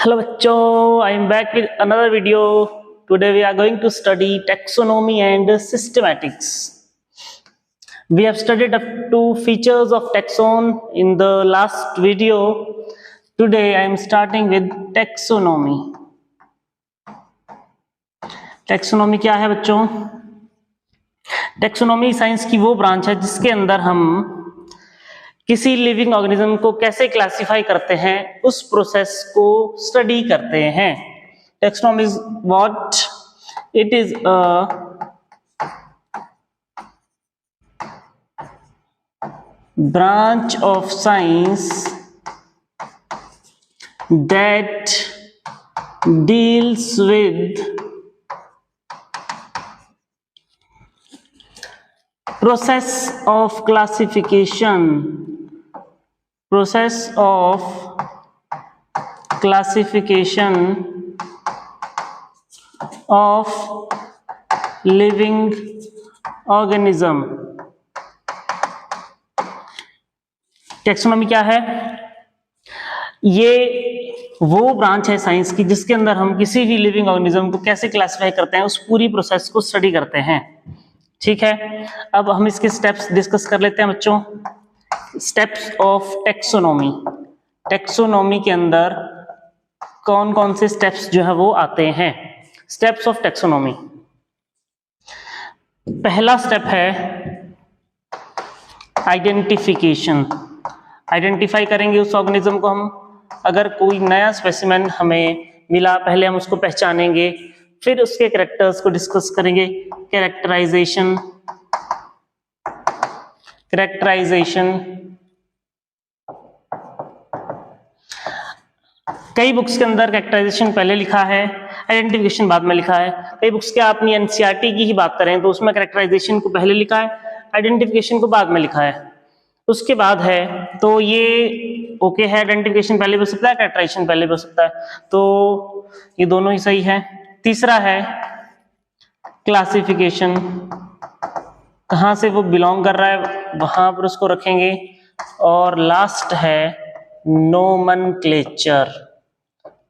Hello bachcho, I am back with another video. Today we are going to study taxonomy and systematics. We have studied up to features of taxon in the last video. Today I am starting with taxonomy. Taxonomy क्या है बच्चों? Taxonomy science की वो branch है जिसके अंदर हम किसी लिविंग ऑर्गेनिज्म को कैसे क्लासिफाई करते हैं उस प्रोसेस को स्टडी करते हैं. Taxonomy is what? It is a branch of science that deals with process of classification of living organism. Taxonomy क्या है? ये वो ब्रांच है साइंस की जिसके अंदर हम किसी भी लिविंग ऑर्गेनिज्म को कैसे क्लासिफाई करते हैं उस पूरी प्रोसेस को स्टडी करते हैं. ठीक है, अब हम इसके स्टेप्स डिस्कस कर लेते हैं बच्चों. Steps of taxonomy. टैक्सोनॉमी के अंदर कौन कौन से स्टेप्स जो है वो आते हैं. Steps of taxonomy. पहला स्टेप है आइडेंटिफिकेशन. आइडेंटिफाई करेंगे उस ऑर्गेनिज्म को हम. अगर कोई नया स्पेसिमेन हमें मिला, पहले हम उसको पहचानेंगे, फिर उसके कैरेक्टर्स को डिस्कस करेंगे. कैरेक्टराइजेशन. कई बुक्स के अंदर कैरेक्टराइजेशन पहले लिखा है, आइडेंटिफिकेशन बाद में लिखा है. कई बुक्स के अपनी एनसीईआरटी की ही बात करें तो उसमें कैरेक्टराइजेशन को पहले लिखा है, आइडेंटिफिकेशन को बाद में लिखा है. उसके बाद है तो ये ओके है, आइडेंटिफिकेशन पहले भी हो सकता है, कैरेक्टराइजेशन पहले भी हो सकता है, तो ये दोनों ही सही है. तीसरा है क्लासिफिकेशन. कहाँ से वो बिलोंग कर रहा है वहां पर उसको रखेंगे. और लास्ट है nomenclature.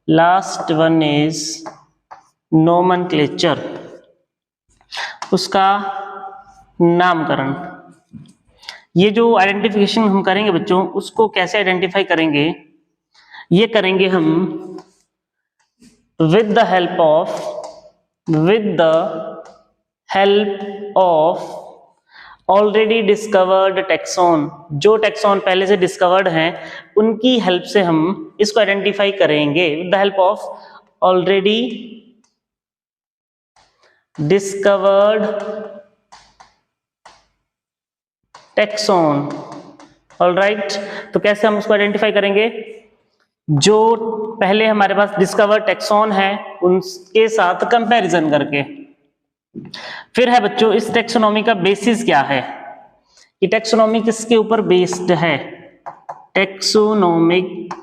Last one is nomenclature, उसका नामकरण. ये जो आइडेंटिफिकेशन हम करेंगे बच्चों, उसको कैसे आइडेंटिफाई करेंगे? ये करेंगे हम with the help of already discovered taxon. जो टैक्सॉन पहले से डिस्कवर्ड हैं उनकी हेल्प से हम इसको आइडेंटिफाई करेंगे. with the help of already discovered taxon. All right, तो कैसे हम उसको आइडेंटिफाई करेंगे? जो पहले हमारे पास डिस्कवर्ड टैक्सॉन है उनके साथ कंपैरिजन करके. फिर है बच्चों इस टैक्सोनॉमी का बेसिस क्या है? ये टैक्सोनॉमी किसके ऊपर बेस्ड है? Taxonomic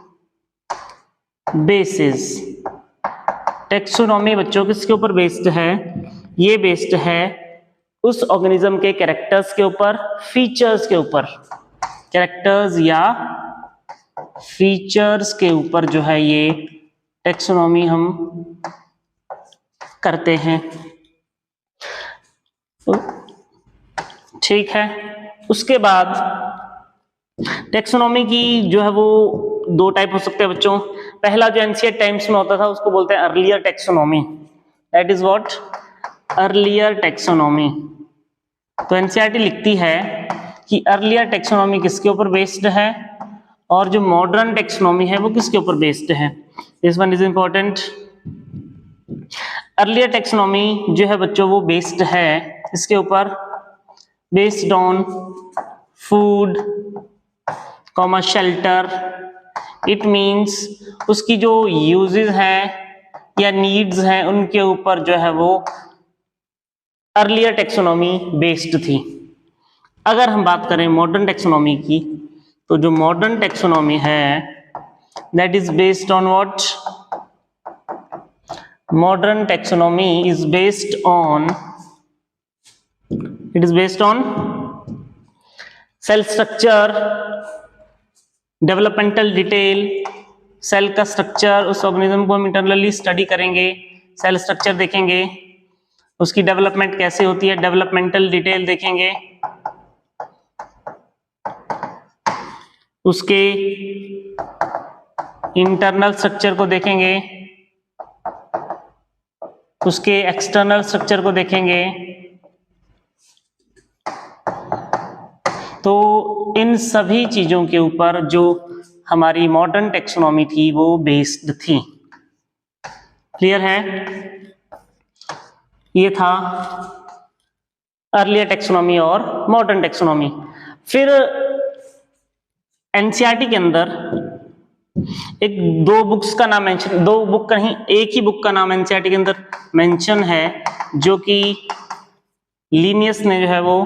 basis. टैक्सोनॉमी बच्चों किसके ऊपर बेस्ड है? ये बेस्ड है उस ऑर्गेनिज्म के कैरेक्टर्स के ऊपर, फीचर्स के ऊपर. कैरेक्टर्स या फीचर्स के ऊपर जो है ये टैक्सोनॉमी हम करते हैं. ठीक है, उसके बाद टैक्सोनॉमी की जो है वो दो टाइप हो सकते हैं बच्चों. पहला जो एंशिएंट टाइम्स में होता था उसको बोलते हैं earlier taxonomy. That is what? Earlier taxonomy. तो एनसीईआरटी लिखती है कि अर्लियर टैक्सोनॉमी किसके ऊपर बेस्ड है और जो मॉडर्न टैक्सोनॉमी है वो किसके ऊपर बेस्ड है. This one is important. Earlier taxonomy जो है बच्चों वो बेस्ड है इसके ऊपर, based on food comma shelter. It means उसकी जो यूजेस हैं या नीड्स हैं उनके ऊपर जो है वो अर्लियर टैक्सोनॉमी बेस्ड थी. अगर हम बात करें मॉडर्न टैक्सोनॉमी की, तो जो मॉडर्न टैक्सोनॉमी है that is based on what? Modern taxonomy is based on cell structure, developmental detail, cell का स्ट्रक्चर, उस ऑर्गेनिज्म को हम इंटरनली स्टडी करेंगे, सेल स्ट्रक्चर देखेंगे, उसकी डेवलपमेंट कैसे होती है, डेवलपमेंटल डिटेल देखेंगे, उसके इंटरनल स्ट्रक्चर को देखेंगे, उसके एक्सटर्नल स्ट्रक्चर को देखेंगे। तो इन सभी चीजों के ऊपर जो हमारी मॉडर्न टेक्सोनॉमी थी वो बेस्ड थी। क्लियर है? ये था अर्लियर टेक्सोनॉमी और मॉडर्न टेक्सोनॉमी। फिर एनसीईआरटी के अंदर दो बुक्स का नाम मेंशन, दो बुक नहीं, एक ही बुक का नाम एनसीईआरटी के अंदर मेंशन है, जो कि लीनियस ने जो है वो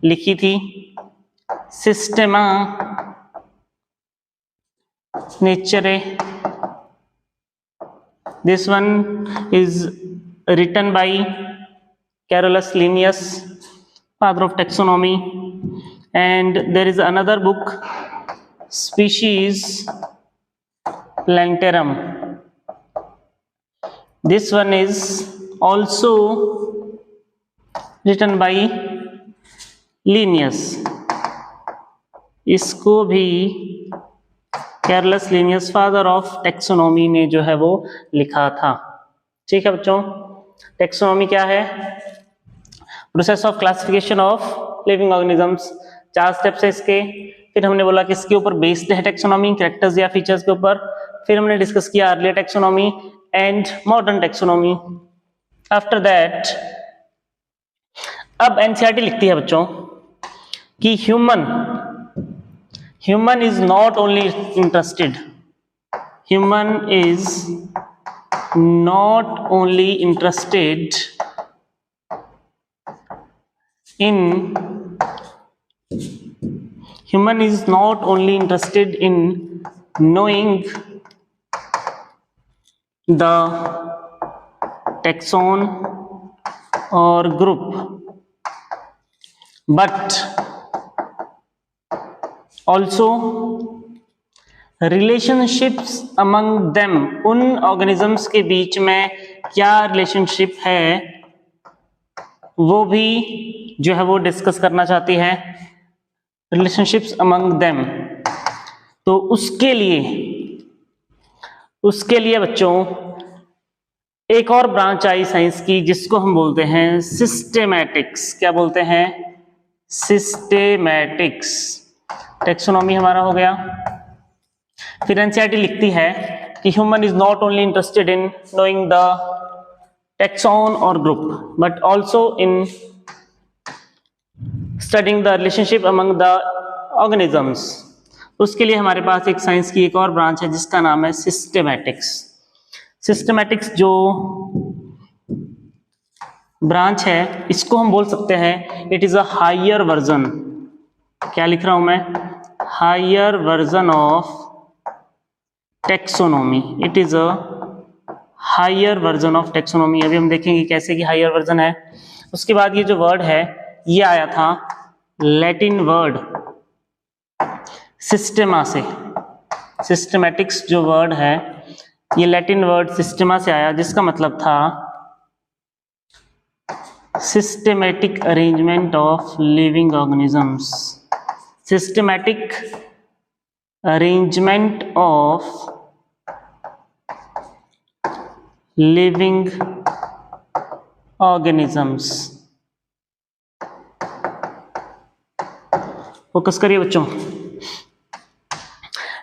लिखी थी, Systema Naturae. This one is written by Carolus Linnaeus, father of taxonomy, and there is another book, Species Plantarum. This one is also written by Linnaeus. इसको भी Carolus Linnaeus, father of taxonomy, ने जो है वो लिखा था। ठीक है बच्चों, टेक्सोनॉमी क्या है? Process of classification of living organisms. 4 steps है इसके। फिर हमने बोला कि इसके ऊपर बेस्ड है टेक्सोनॉमी, कैरेक्टर्स या फीचर्स के ऊपर। फिर हमने डिस्कस किया earlier taxonomy and modern taxonomy. After that अब एनसीईआरटी लिखती है बच्चों कि human is not only interested, human is not only interested in knowing the taxon or group, but also relationships among them, उन ऑर्गेनिजम्स के बीच में क्या रिलेशनशिप है वो भी जो है वो डिस्कस करना चाहती है, रिलेशनशिप्स अमंग देम। तो उसके लिए बच्चों एक और ब्रांच आई साइंस की जिसको हम बोलते हैं सिस्टेमैटिक्स। क्या बोलते हैं? सिस्टेमैटिक्स। टेक्सोनॉमी हमारा हो गया। फिर एनसीईआरटी लिखती है कि human is not only interested in knowing the taxon और group, but also in studying the relationship among the organisms. उसके लिए हमारे पास एक साइंस की एक और ब्रांच है जिसका नाम है सिस्टेमैटिक्स। सिस्टेमैटिक्स जो ब्रांच है इसको हम बोल सकते हैं it is a higher version. क्या लिख रहा हूं मैं? Higher version of taxonomy. It is a higher version of taxonomy. अभी हम देखेंगे कैसे कि हायर वर्जन है। उसके बाद ये जो वर्ड है ये आया था लैटिन वर्ड सिस्टेमा से। सिस्टेमैटिक्स जो वर्ड है ये लैटिन वर्ड सिस्टेमा से आया, जिसका मतलब था systematic arrangement of living organisms. Systematic arrangement of living organisms. Focus करिए बच्चों।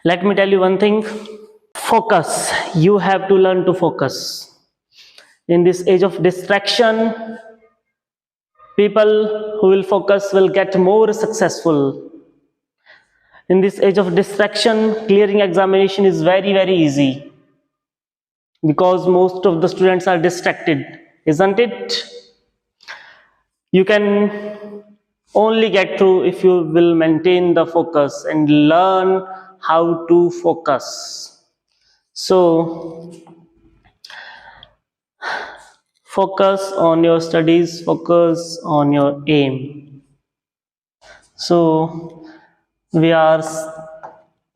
Let me tell you one thing, focus. You have to learn to focus. In this age of distraction, people who will focus will get more successful. In this age of distraction, clearing examination is very, very easy because most of the students are distracted, isn't it? You can only get through if you will maintain the focus and learn how to focus. So focus on your studies, focus on your aim. So we are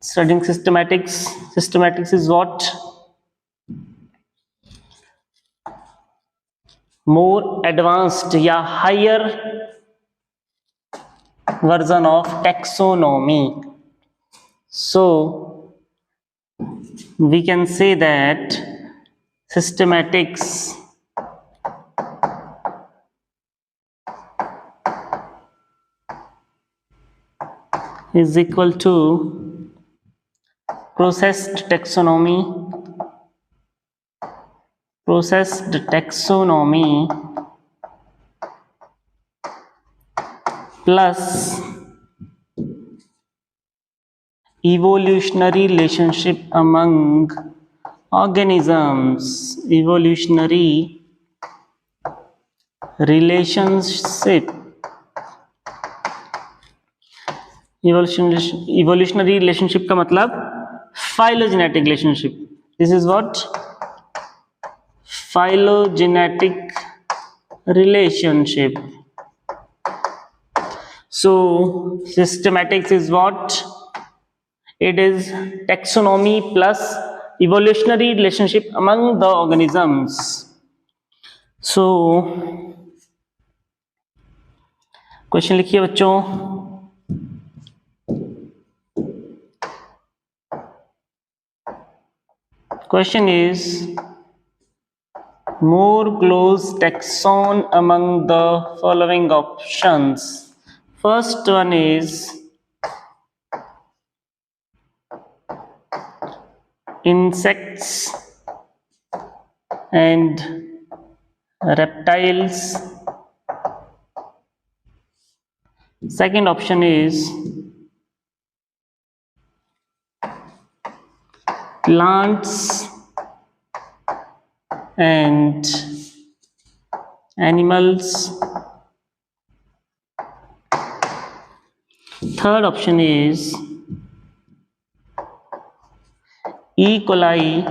Studying systematics. Systematics is what? More advanced या higher version of taxonomy. So we can say that systematics is equal to processed taxonomy plus evolutionary relationship among organisms. Evolutionary relationship का मतलब phylogenetic relationship. This is what? Phylogenetic relationship. So systematics is what? It is taxonomy plus evolutionary relationship among the organisms. So question लिखिए बच्चों. Question is, more close taxon among the following options. First one is insects and reptiles. Second option is plants and animals. Third option is E. coli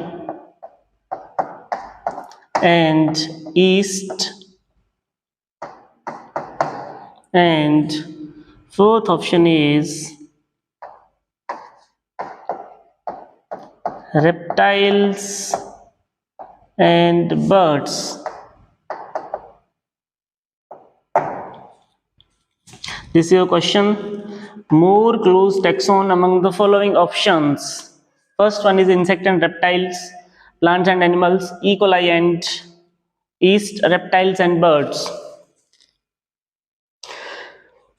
and yeast. And fourth option is reptiles and birds. This is your question. More close taxon among the following options. First one is insect and reptiles, plants and animals, E. coli and yeast, reptiles and birds.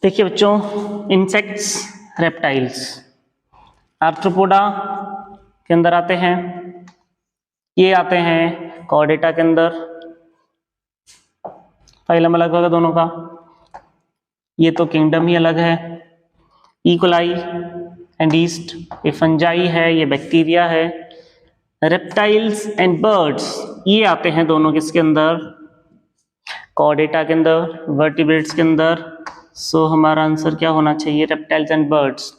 देखिए बच्चों, insects, reptiles arthropoda के अंदर आते हैं, ये आते हैं Chordata के अंदर. फाइलम अलग होगा दोनों का, ये तो किंगडम ही अलग है. ई कोलाई एंड ईस्ट ये फंजाई है, ये बैक्टीरिया है. रेप्टाइल्स एंड बर्ड्स ये आते हैं दोनों किसके अंदर? कॉर्डेटा के अंदर, वर्टिब्रेट्स के अंदर. सो हमारा आंसर क्या होना चाहिए? Reptiles and birds.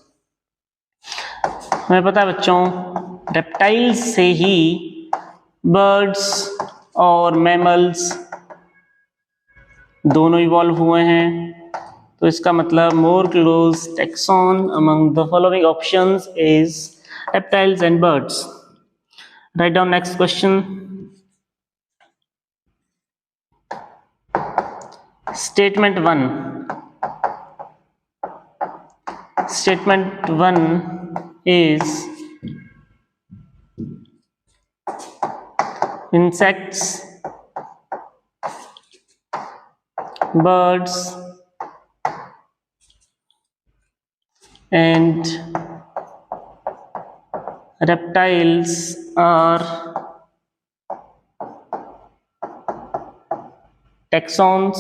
हमें पता है बच्चों, रेप्टाइल्स से ही बर्ड्स और मैमल्स दोनों इवॉल्व हुए हैं. तो इसका मतलब more close taxon among the following options is reptiles and birds. Write down next question. Statement 1. Statement 1 is insects, birds and reptiles are taxons.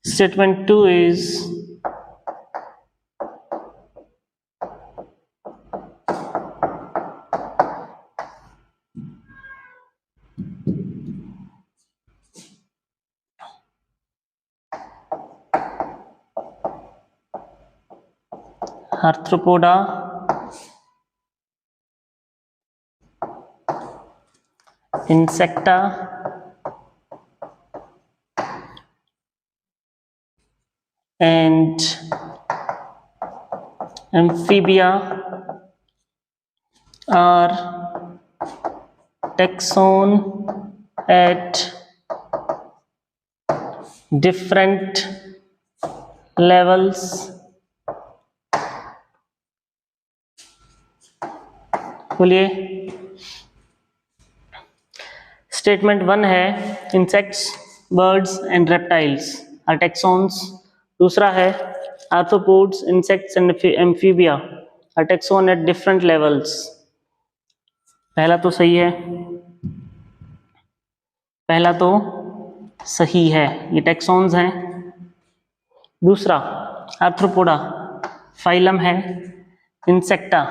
Statement 2 is Arthropoda Insecta and amphibia are taxon at different levels बोलिए। Statement 1 है insects, birds and reptiles are taxons. दूसरा है arthropods, insects and amphibia are taxon at different levels. पहला तो सही है, पहला तो सही है, ये टैक्सॉन्स हैं। दूसरा आर्थ्रोपोडा फाइलम है, इंसेक्टा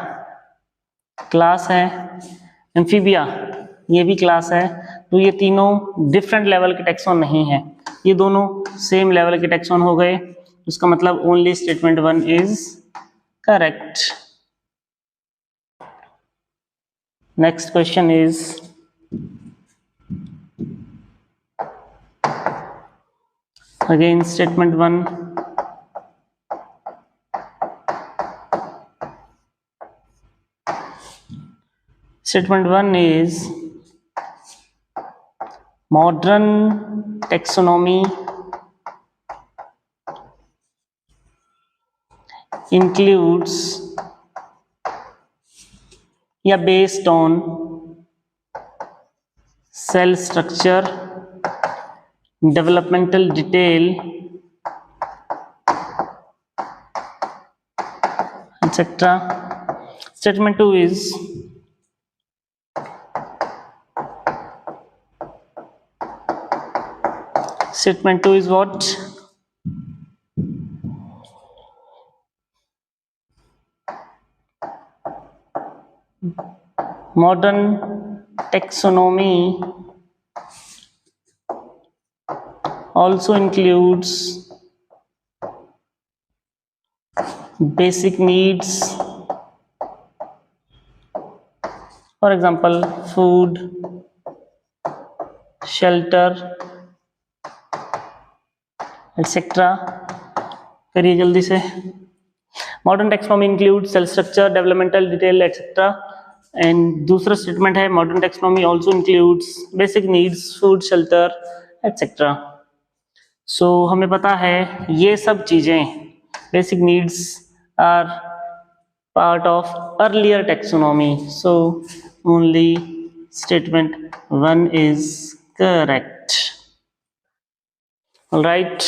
क्लास है, एम्फीबिया ये भी क्लास है। तो ये तीनों डिफरेंट लेवल के टैक्सॉन नहीं है, ये दोनों सेम लेवल के टैक्सॉन हो गए। इसका मतलब only statement 1 is correct. Next question is again statement 1। Statement 1 is modern taxonomy includes या based on cell structure, developmental detail, etc. Statement 2 is Statement 2 is what? Modern taxonomy also includes basic needs, for example, food, shelter, etc. करिए जल्दी से। Modern taxonomy include cell structure, developmental detail etcetera. And दूसरा statement है modern taxonomy also includes basic needs, food, shelter etcetera. So हमें पता है ये सब चीजें basic needs are part of earlier taxonomy, so only statement 1 is correct. Alright.